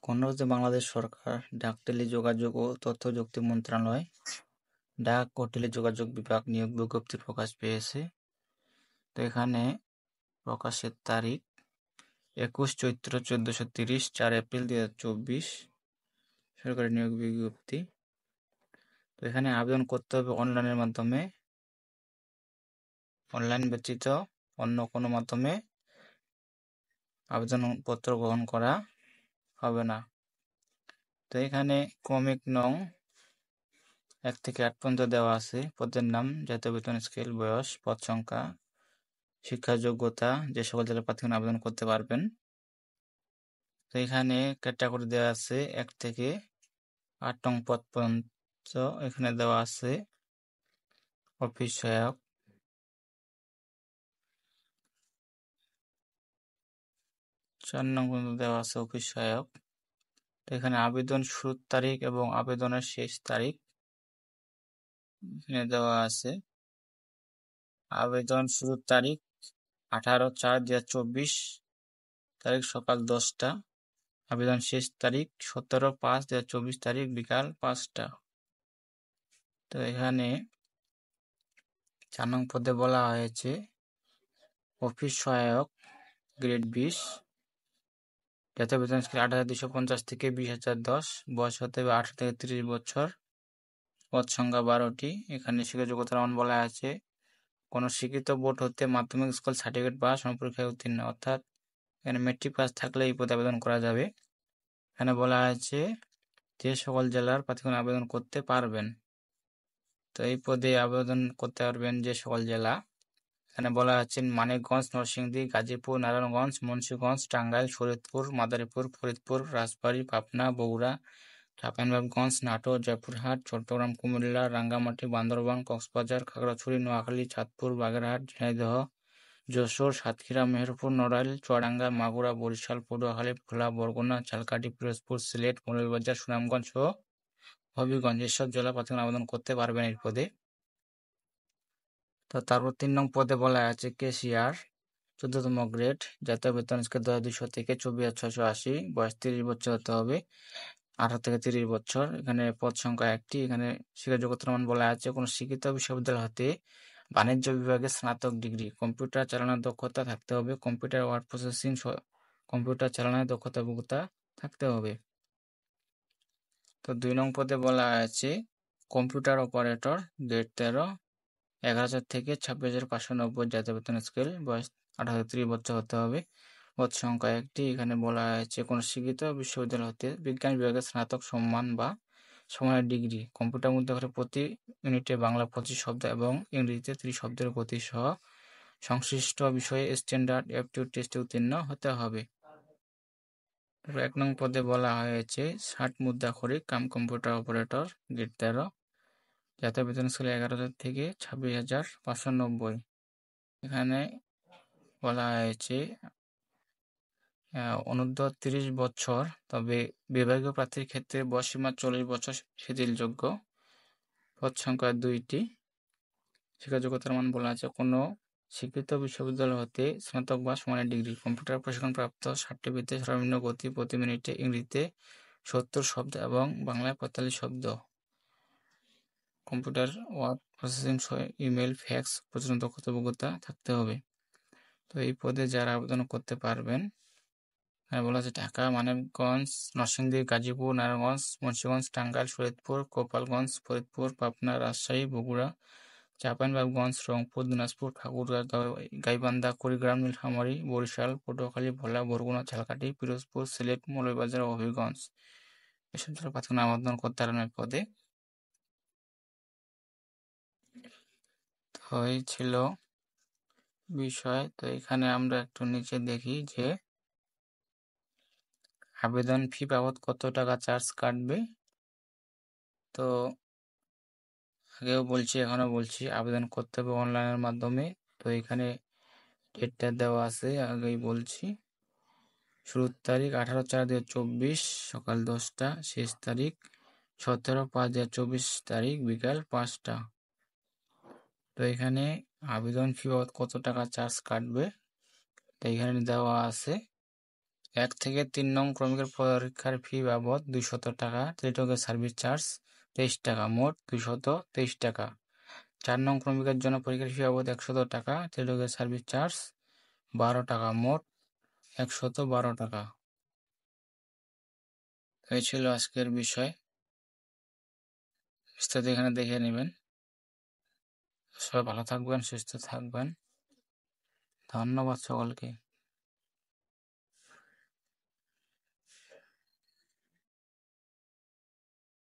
অনুরোধে বাংলাদেশ সরকার, ডাক, টেলিযোগাযোগ ও তথ্যপ্রযুক্তি মন্ত্রণালয়, ডাক ও টেলিযোগাযোগ বিভাগ নিয়োগ বিজ্ঞপ্তি প্রকাশ পেয়েছে। তো এখানে প্রকাশের তারিখ 21 চৈত্র 1430, 4 এপ্রিল 2024, সরকারি নিয়োগ বিজ্ঞপ্তি। তো এখানে আবেদন করতে হবে অনলাইনের মাধ্যমে। অনলাইন ব্যতীত অন্য কোনো মাধ্যমে আবেদনপত্র গ্রহণ করা হবে না। তো এখানে ক্রমিক নং 1 থেকে 8 পর্যন্ত দেওয়া আছে। পদের নাম, জাতীয় বেতন স্কেল, বয়স, পদ সংখ্যা, শিক্ষা যোগ্যতা, যে সকল জেলার প্রার্থীগণ আবেদন করতে পারবেন। তো এখানে ক্যাটাগরি দেওয়া আছে 1 থেকে 8 নং পদ পর্যন্ত। এখানে দেওয়া আছে অফিস সহায়ক, 4 নং পর্যন্ত দেওয়া আছে অফিস সহায়ক। তো এখানে আবেদন শুরুর তারিখ এবং আবেদনের শেষ তারিখ এখানে দেওয়া আছে। আবেদন শুরুর তারিখ 18/4/2024 তারিখ সকাল 10টা। আবেদন শেষ তারিখ 17/5/2024 তারিখ বিকাল 5টা। তো এখানে 4 নং পদে বলা হয়েছে অফিস সহায়ক, গ্রেড 20, জাতীয় বেতন স্কেল 8,250 থেকে 20,010, বয়স হতে হবে 18 থেকে 30 বছর, পদ সংখ্যা 12টি। এখানে শিক্ষা যোগ্যতার মান বলা আছে কোনো শিক্ষিত বোর্ড হতে মাধ্যমিক স্কুল সার্টিফিকেট বা সমপরীক্ষায় উত্তীর্ণ, অর্থাৎ এখানে মেট্রিক পাস থাকলে এই পদে আবেদন করা যাবে। এখানে বলা আছে যে সকল জেলার প্রার্থীগণ আবেদন করতে পারবেন। তো এই পদে আবেদন করতে পারবেন যে সকল জেলা, এখানে বলা আছে মানিকগঞ্জ, নরসিংদী, গাজীপুর, নারায়ণগঞ্জ, মুন্সিগঞ্জ, টাঙ্গাইল, শরীয়তপুর, মাদারীপুর, ফরিদপুর, রাজবাড়ী, পাবনা, বগুড়া, চাঁপাইনবাবগঞ্জ, নাটোর, জয়পুরহাট, চট্টগ্রাম, কুমিল্লা, রাঙ্গামাটি, বান্দরবান, কক্সবাজার, খাগড়াছড়ি, নোয়াখালী, চাঁদপুর, বাগেরহাট, ঝিনাইদহ, যশোর, সাতক্ষীরা, মেহেরপুর, নড়াইল, চুয়াডাঙ্গা, মাগুরা, বরিশাল, পটুয়াখালী, ভোলা, বরগুনা, ঝালকাঠি, পিরোজপুর, সিলেট, মৌলভীবাজার, সুনামগঞ্জ ও হবিগঞ্জ এসব জেলা প্রার্থীগণ আবেদন করতে পারবেন এই পদে। তো তারপর 3 নং পদে বলা আছে ক্যাশিয়ার, 14তম গ্রেড, জাতীয় বেতন স্কেল 2200 থেকে 24,680, বয়স 30 বছর হতে হবে, 18 থেকে 30 বছর। এখানে পদ সংখ্যা 1টি। এখানে শিক্ষা যোগ্যতার মান বলা আছে কোনো শিক্ষিত বিশ্ববিদ্যালয় হতে বাণিজ্য বিভাগে স্নাতক ডিগ্রি, কম্পিউটার চালানোর দক্ষতা থাকতে হবে, কম্পিউটার ওয়ার্ড প্রসেসিং, কম্পিউটার চালানোর দক্ষতা অভিজ্ঞতা থাকতে হবে। তো 2 নং পদে বলা আছে কম্পিউটার অপারেটর, গ্রেড 13, 11,000 থেকে 26,590, জাতীয় বেতন স্কেল, বয়স 18 থেকে 30 বছর হতে হবে, পদ সংখ্যা 1টি। এখানে বলা হয়েছে কোনো শিক্ষিত বিশ্ববিদ্যালয় হতে বিজ্ঞান বিভাগে স্নাতক সম্মান বা সমানের ডিগ্রি, কম্পিউটার মধ্যে প্রতি মিনিটে বাংলা 25 শব্দ এবং ইংরেজিতে 30 শব্দের গতি সহ সংশ্লিষ্ট বিষয়ে স্ট্যান্ডার্ড অ্যাপটিটিউড টেস্টে উত্তীর্ণ হতে হবে। 1 নং পদে বলা হয়েছে 60 মুদ্রাক্ষরিক কাম কম্পিউটার অপারেটর, গ্রেড 13, জাতীয় বেতন স্কেল 11,000 থেকে 26,590। এখানে বলা হয়েছে অনূর্ধ্ব 30 বছর, তবে বিভাগীয় প্রার্থীর ক্ষেত্রে বয়সসীমা 40 বছর শিথিলযোগ্য, পদ সংখ্যা 2টি। শিক্ষা যোগ্যতার মান বলা আছে কোনো স্বীকৃত বিশ্ববিদ্যালয় হতে স্নাতক বা সমানের ডিগ্রি, কম্পিউটার প্রশিক্ষণপ্রাপ্ত, সার্টিফিকেটে সর্বনিম্ন গতি প্রতি মিনিটে ইংরেজিতে 70 শব্দ এবং বাংলায় 45 শব্দ, computer word processing, email, fax প্রচলন দক্ষতা অভিজ্ঞতা থাকতে হবে। তো এই পদে যারা আবেদন করতে পারবেন, বলা আছে ঢাকা, মানিকগঞ্জ, নরসিংদী, গাজীপুর, নারায়ণগঞ্জ, মুন্সিগঞ্জ, টাঙ্গাইল, শরীয়তপুর, গোপালগঞ্জ, ফরিদপুর, পাবনা, রাজশাহী, বগুড়া, চাঁপাইনবাবগঞ্জ, রংপুর, দিনাজপুর, ঠাকুরগাঁও, গাইবান্ধা, কুড়িগ্রাম, নীলফামারী, বরিশাল, পটুয়াখালী, ভোলা, বরগুনা, ঝালকাঠি, পিরোজপুর, সিলেট, মৌলভীবাজার ও হবিগঞ্জ এসব জেলার প্রার্থীগণ আবেদন করতে পারেন এই পদে। তো এই ছিল বিষয়। তো এখানে আমরা একটু নিচে দেখি যে আবেদন ফি বাবদ কত টাকা চার্জ কাটবে। তো আগেও বলছি, এখনো বলছি, আবেদন করতে হবে অনলাইনের মাধ্যমে। তো এখানে ডেটটা দেওয়া আছে, আগেই বলছি। শুরুর তারিখ 18/4/2024 সকাল 10টা, শেষ তারিখ 17/5/2024 তারিখ বিকাল 5টা। তো এখানে আবেদন ফি বাবদ কত টাকা চার্জ কাটবে তো এখানে দেওয়া আছে 1 থেকে 3 নং ক্রমিকের পরীক্ষার ফি বাবদ 200 টাকা, টেলিটকের সার্ভিস চার্জ 23 টাকা, মোট 223 টাকা। 4 নং ক্রমিকের জন্য পরীক্ষার ফি বাবদ 100 টাকা, টেলিটকের সার্ভিস চার্জ 12 টাকা, মোট 112 টাকা। এই ছিল আজকের বিষয়, বিস্তারিত এখানে দেখে নেবেন। সবাই ভালো থাকবেন, সুস্থ থাকবেন। ধন্যবাদ সকলকে।